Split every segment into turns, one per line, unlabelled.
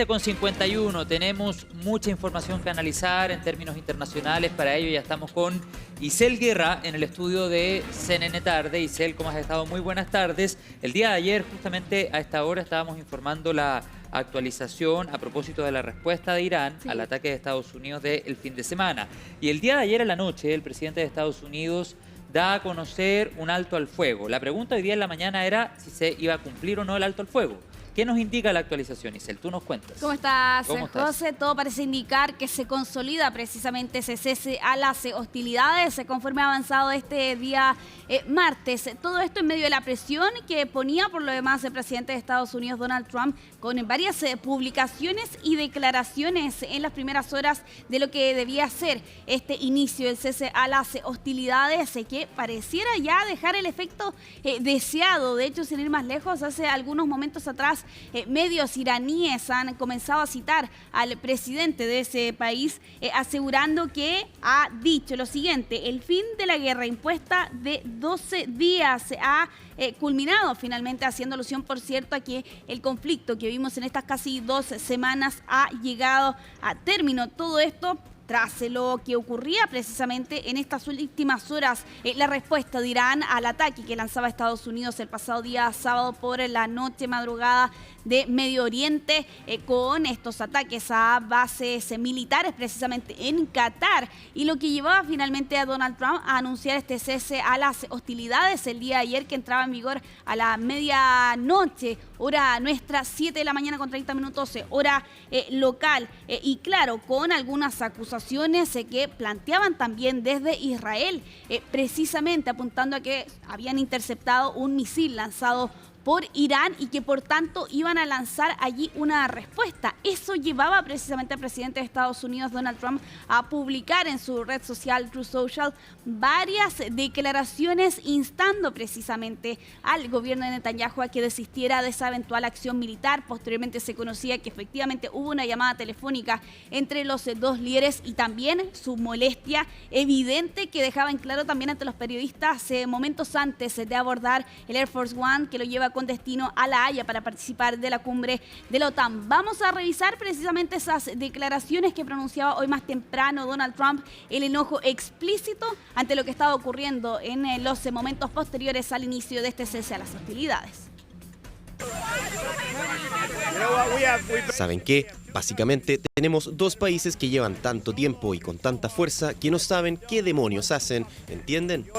13:51, tenemos mucha información que analizar en términos internacionales. Para ello ya estamos con Isel Guerra en el estudio de CNN Tarde. Isel, ¿cómo has estado? Muy buenas tardes. El día de ayer, justamente a esta hora, estábamos informando la actualización a propósito de la respuesta de Irán al ataque de Estados Unidos del fin de semana. Y el día de ayer a la noche, el presidente de Estados Unidos da a conocer un alto al fuego. La pregunta hoy día en la mañana era si se iba a cumplir o no el alto al fuego. ¿Qué nos indica la actualización, Isel? Tú nos cuentas.
¿Cómo estás, José? Todo parece indicar que se consolida precisamente ese cese a las hostilidades conforme ha avanzado este día martes. Todo esto en medio de la presión que ponía por lo demás el presidente de Estados Unidos, Donald Trump, con varias publicaciones y declaraciones en las primeras horas de lo que debía ser este inicio del cese a las hostilidades, que pareciera ya dejar el efecto deseado. De hecho, sin ir más lejos, hace algunos momentos atrás, medios iraníes han comenzado a citar al presidente de ese país asegurando que ha dicho lo siguiente: el fin de la guerra impuesta de 12 días ha culminado finalmente, haciendo alusión, por cierto, a que el conflicto que vimos en estas casi 2 semanas ha llegado a término. Todo esto tras lo que ocurría precisamente en estas últimas horas, la respuesta de Irán al ataque que lanzaba Estados Unidos el pasado día sábado por la noche madrugada de Medio Oriente, con estos ataques a bases militares precisamente en Qatar, y lo que llevaba finalmente a Donald Trump a anunciar este cese a las hostilidades el día de ayer, que entraba en vigor a la medianoche, hora nuestra, 7 de la mañana con 30 minutos, hora local, y claro, con algunas acusaciones que planteaban también desde Israel, precisamente apuntando a que habían interceptado un misil lanzado por Irán y que por tanto iban a lanzar allí una respuesta. Eso llevaba precisamente al presidente de Estados Unidos, Donald Trump, a publicar en su red social Truth Social varias declaraciones instando precisamente al gobierno de Netanyahu a que desistiera de esa eventual acción militar. Posteriormente se conocía que efectivamente hubo una llamada telefónica entre los dos líderes, y también su molestia evidente que dejaba en claro también ante los periodistas momentos antes de abordar el Air Force One, que lo lleva con destino a La Haya para participar de la cumbre de la OTAN. Vamos a revisar precisamente esas declaraciones que pronunciaba hoy más temprano Donald Trump, el enojo explícito ante lo que estaba ocurriendo en los momentos posteriores al inicio de este cese a las hostilidades.
¿Saben qué? Básicamente tenemos 2 países que llevan tanto tiempo y con tanta fuerza que no saben qué demonios hacen, ¿entienden?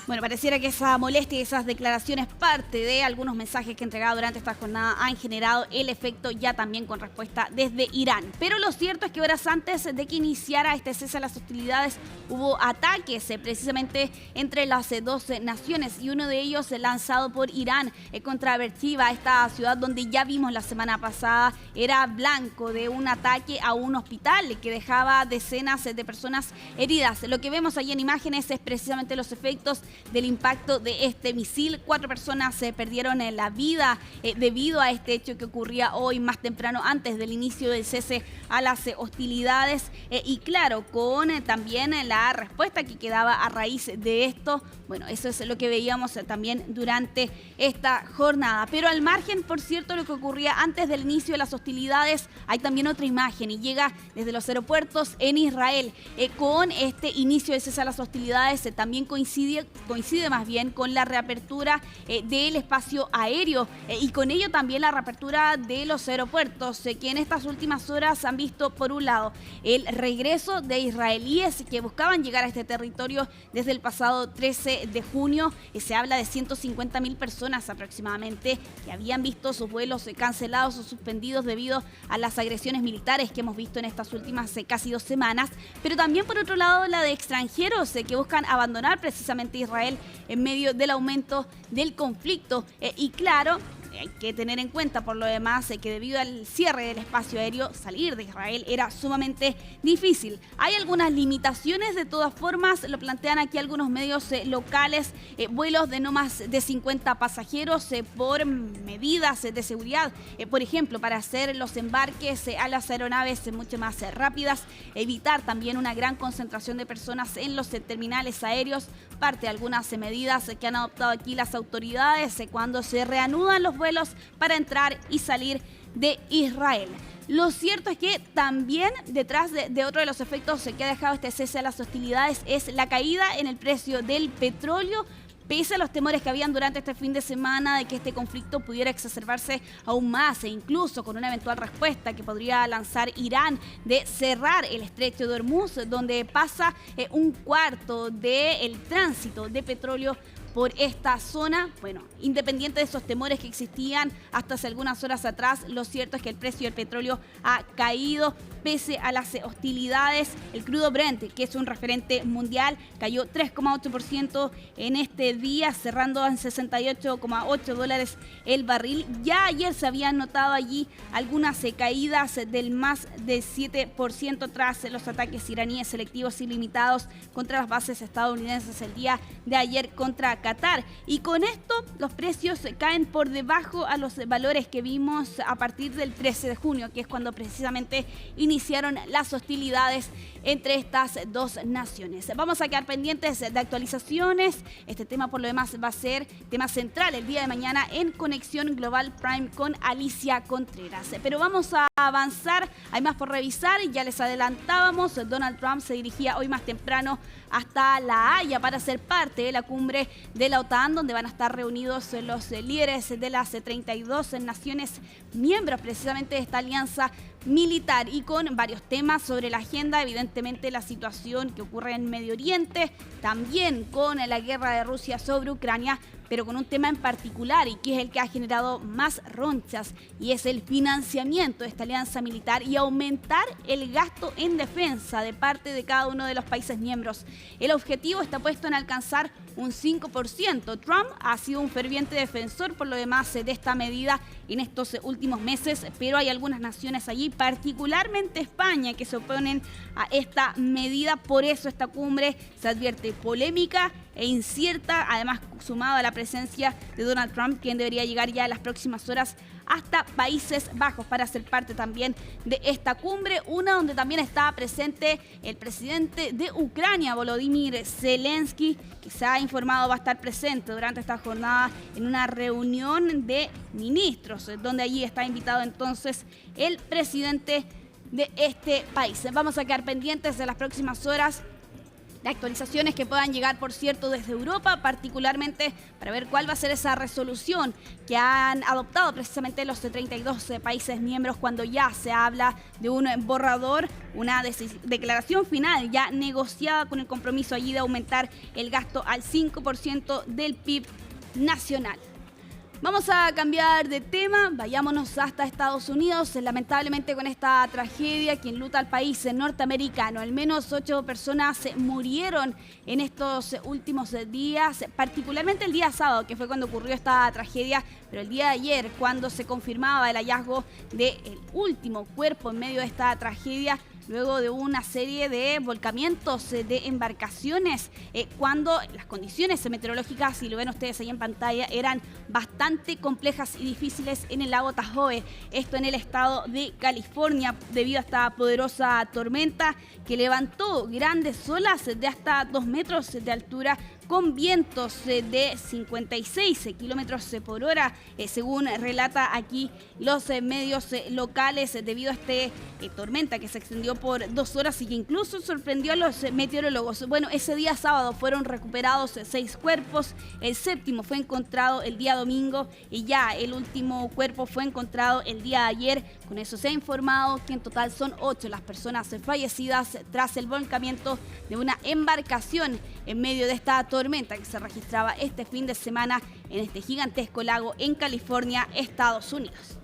Bueno, pareciera que esa molestia y esas declaraciones, parte de algunos mensajes que entregaba durante esta jornada, han generado el efecto ya también con respuesta desde Irán. Pero lo cierto es que horas antes de que iniciara este cese a las hostilidades, hubo ataques precisamente entre las 12 naciones, y uno de ellos lanzado por Irán contra Beersheba, esta ciudad donde ya vimos la semana pasada era blanco de un ataque a un hospital que dejaba decenas de personas heridas. Lo que vemos allí en imágenes es precisamente los efectos del impacto de este misil. 4 personas perdieron la vida debido a este hecho que ocurría hoy más temprano, antes del inicio del cese a las hostilidades, y claro, con también la respuesta que quedaba a raíz de esto. Bueno, eso es lo que veíamos también durante esta jornada. Pero al margen, por cierto, lo que ocurría antes del inicio de las hostilidades, hay también otra imagen, y llega desde los aeropuertos en Israel. Con este inicio de cese a las hostilidades también coincide más bien con la reapertura del espacio aéreo, y con ello también la reapertura de los aeropuertos, que en estas últimas horas han visto, por un lado, el regreso de israelíes que buscaban llegar a este territorio desde el pasado 13 de junio. Se habla de 150.000 personas aproximadamente que habían visto sus vuelos cancelados o suspendidos debido a las agresiones militares que hemos visto en estas últimas casi 2 semanas. Pero también, por otro lado, la de extranjeros que buscan abandonar precisamente Israel en medio del aumento del conflicto. Y claro, hay que tener en cuenta por lo demás que debido al cierre del espacio aéreo, salir de Israel era sumamente difícil. Hay algunas limitaciones, de todas formas, lo plantean aquí algunos medios locales, vuelos de no más de 50 pasajeros por medidas de seguridad, por ejemplo, para hacer los embarques a las aeronaves mucho más rápidas, evitar también una gran concentración de personas en los terminales aéreos, parte de algunas medidas que han adoptado aquí las autoridades cuando se reanudan los vuelos para entrar y salir de Israel. Lo cierto es que también detrás de otro de los efectos que ha dejado este cese a las hostilidades es la caída en el precio del petróleo, pese a los temores que habían durante este fin de semana de que este conflicto pudiera exacerbarse aún más, e incluso con una eventual respuesta que podría lanzar Irán de cerrar el estrecho de Hormuz, donde pasa un cuarto del tránsito de petróleo por esta zona. Bueno, independiente de esos temores que existían hasta hace algunas horas atrás, lo cierto es que el precio del petróleo ha caído pese a las hostilidades. El crudo Brent, que es un referente mundial, cayó 3,8% en este día, cerrando en $68,8 el barril. Ya ayer se habían notado allí algunas caídas del más de 7% tras los ataques iraníes selectivos y limitados contra las bases estadounidenses el día de ayer contra Qatar. Y con esto los precios caen por debajo a los valores que vimos a partir del 13 de junio, que es cuando precisamente iniciaron las hostilidades entre estas dos naciones. Vamos a quedar pendientes de actualizaciones. Este tema por lo demás va a ser tema central el día de mañana en Conexión Global Prime con Alicia Contreras. Pero vamos a avanzar, hay más por revisar. Ya les adelantábamos, Donald Trump se dirigía hoy más temprano hasta La Haya para ser parte de la cumbre de la OTAN, donde van a estar reunidos los líderes de las 32 naciones miembros precisamente de esta alianza militar, y con varios temas sobre la agenda, evidentemente la situación que ocurre en Medio Oriente, también con la guerra de Rusia sobre Ucrania, pero con un tema en particular y que es el que ha generado más ronchas, y es el financiamiento de esta alianza militar y aumentar el gasto en defensa de parte de cada uno de los países miembros. El objetivo está puesto en alcanzar un 5%. Trump ha sido un ferviente defensor por lo demás de esta medida en estos últimos meses, pero hay algunas naciones allí, particularmente España, que se oponen a esta medida. Por eso esta cumbre se advierte polémica e incierta, además sumado a la presencia de Donald Trump, quien debería llegar ya en las próximas horas hasta Países Bajos para ser parte también de esta cumbre, una donde también está presente el presidente de Ucrania, Volodymyr Zelensky, que se ha informado va a estar presente durante esta jornada en una reunión de ministros, donde allí está invitado entonces el presidente de este país. Vamos a quedar pendientes de las próximas horas de actualizaciones que puedan llegar, por cierto, desde Europa, particularmente para ver cuál va a ser esa resolución que han adoptado precisamente los 32 países miembros cuando ya se habla de un borrador, una declaración final ya negociada con el compromiso allí de aumentar el gasto al 5% del PIB nacional. Vamos a cambiar de tema, vayámonos hasta Estados Unidos. Lamentablemente con esta tragedia que enluta al país norteamericano, al menos 8 personas murieron en estos últimos días, particularmente el día sábado, que fue cuando ocurrió esta tragedia, pero el día de ayer, cuando se confirmaba el hallazgo del último cuerpo en medio de esta tragedia, luego de una serie de volcamientos de embarcaciones, cuando las condiciones meteorológicas, si lo ven ustedes ahí en pantalla, eran bastante complejas y difíciles en el lago Tahoe, esto en el estado de California, debido a esta poderosa tormenta que levantó grandes olas de hasta 2 metros de altura, con vientos de 56 kilómetros por hora, según relata aquí los medios locales, debido a esta tormenta que se extendió por 2 horas y que incluso sorprendió a los meteorólogos. Bueno, ese día sábado fueron recuperados 6 cuerpos, el 7º fue encontrado el día domingo y ya el último cuerpo fue encontrado el día de ayer. Con eso se ha informado que en total son 8 las personas fallecidas tras el volcamiento de una embarcación en medio de esta tormenta que se registraba este fin de semana en este gigantesco lago en California, Estados Unidos.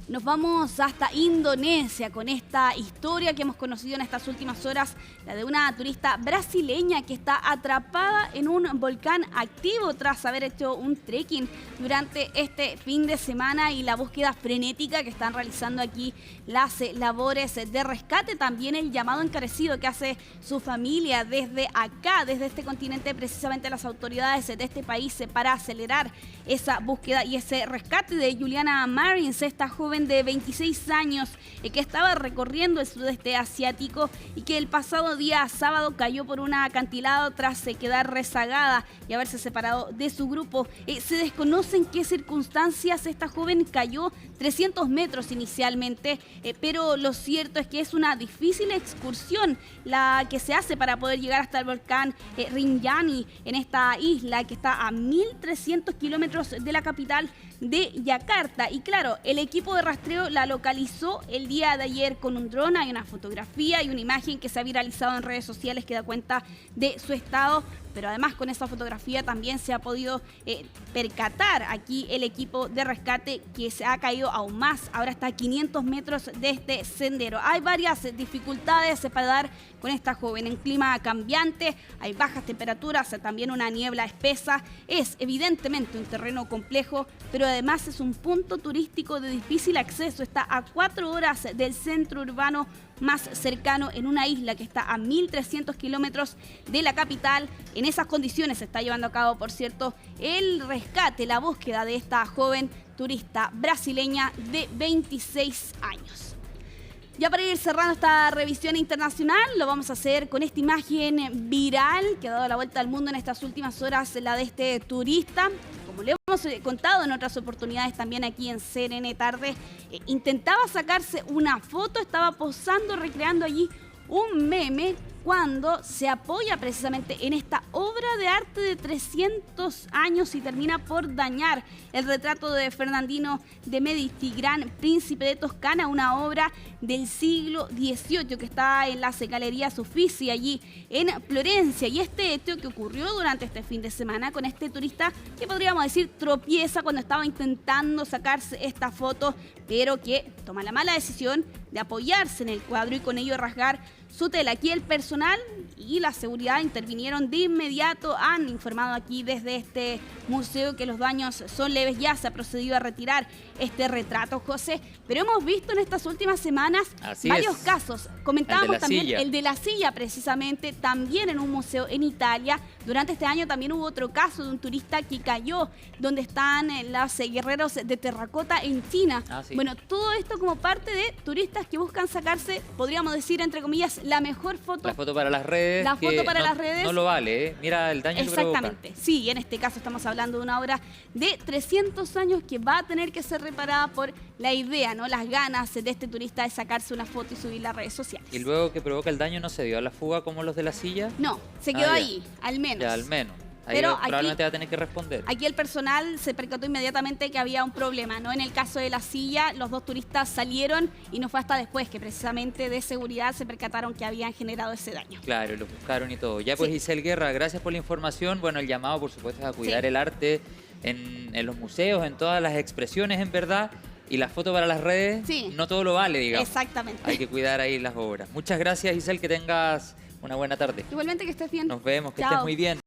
Nos vamos hasta Indonesia con esta historia que hemos conocido en estas últimas horas, la de una turista brasileña que está atrapada en un volcán activo tras haber hecho un trekking durante este fin de semana, y la búsqueda frenética que están realizando aquí las labores de rescate, también el llamado encarecido que hace su familia desde acá, desde este continente, precisamente las autoridades de este país, para acelerar esa búsqueda y ese rescate de Juliana Marins, esta joven joven de 26 años que estaba recorriendo el sudeste asiático y que el pasado día sábado cayó por un acantilado tras quedar rezagada y haberse separado de su grupo. Se desconoce en qué circunstancias esta joven cayó 300 metros inicialmente, pero lo cierto es que es una difícil excursión la que se hace para poder llegar hasta el volcán Rinjani en esta isla que está a 1.300 kilómetros de la capital de Yakarta. Y claro, el equipo de rastreo la localizó el día de ayer con un dron. Hay una fotografía y una imagen que se ha viralizado en redes sociales que da cuenta de su estado, pero además con esa fotografía también se ha podido percatar aquí el equipo de rescate que se ha caído aún más. Ahora está a 500 metros de este sendero. Hay varias dificultades para dar con esta joven en clima cambiante, hay bajas temperaturas, también una niebla espesa. Es evidentemente un terreno complejo, pero además es un punto turístico de difícil acceso. Está a 4 horas del centro urbano más cercano en una isla que está a 1.300 kilómetros de la capital. En esas condiciones se está llevando a cabo, por cierto, el rescate, la búsqueda de esta joven turista brasileña de 26 años. Ya para ir cerrando esta revisión internacional, lo vamos a hacer con esta imagen viral que ha dado la vuelta al mundo en estas últimas horas, la de este turista. Como le hemos contado en otras oportunidades también aquí en CNN Tarde, intentaba sacarse una foto, estaba posando, recreando allí un meme cuando se apoya precisamente en esta obra de arte de 300 años y termina por dañar el retrato de Fernandino de Medici, gran príncipe de Toscana, una obra del siglo XVIII que está en las Galerías Uffizi allí en Florencia. Y este hecho que ocurrió durante este fin de semana con este turista que podríamos decir tropieza cuando estaba intentando sacarse esta foto, pero que toma la mala decisión de apoyarse en el cuadro y con ello rasgar su tela. Aquí el personal y la seguridad intervinieron de inmediato, han informado aquí desde este museo que los daños son leves, ya se ha procedido a retirar este retrato, José, pero hemos visto en estas últimas semanas varios casos. Comentábamos también el de la silla, precisamente, también en un museo en Italia. Durante este año también hubo otro caso de un turista que cayó donde están los guerreros de terracota en China. Bueno, todo esto como parte de turistas que buscan sacarse, podríamos decir, entre comillas, la mejor foto.
La foto para las redes.
La foto para las redes.
No lo vale, ¿eh? Mira el daño que provoca.
Exactamente. Sí, en este caso estamos hablando de una obra de 300 años que va a tener que ser reparada por la idea, ¿no? Las ganas de este turista de sacarse una foto y subirla a redes sociales.
¿Y luego que provoca el daño no se dio a la fuga como los de la silla?
No, se quedó ahí, al menos.
Ya, al menos. Ahí
pero
probablemente va a tener que responder.
Aquí el personal se percató inmediatamente que había un problema, ¿no? En el caso de la silla, los dos turistas salieron y no fue hasta después que precisamente de seguridad se percataron que habían generado ese daño.
Claro, los buscaron y todo. Ya pues, Isel Guerra, gracias por la información. Bueno, el llamado, por supuesto, es a cuidar el arte en los museos, en todas las expresiones, en verdad. Y la foto para las redes, no todo lo vale, digamos.
Exactamente.
Hay que cuidar ahí las obras. Muchas gracias, Isel, que tengas una buena tarde.
Igualmente, que estés bien.
Nos vemos, que estés muy bien.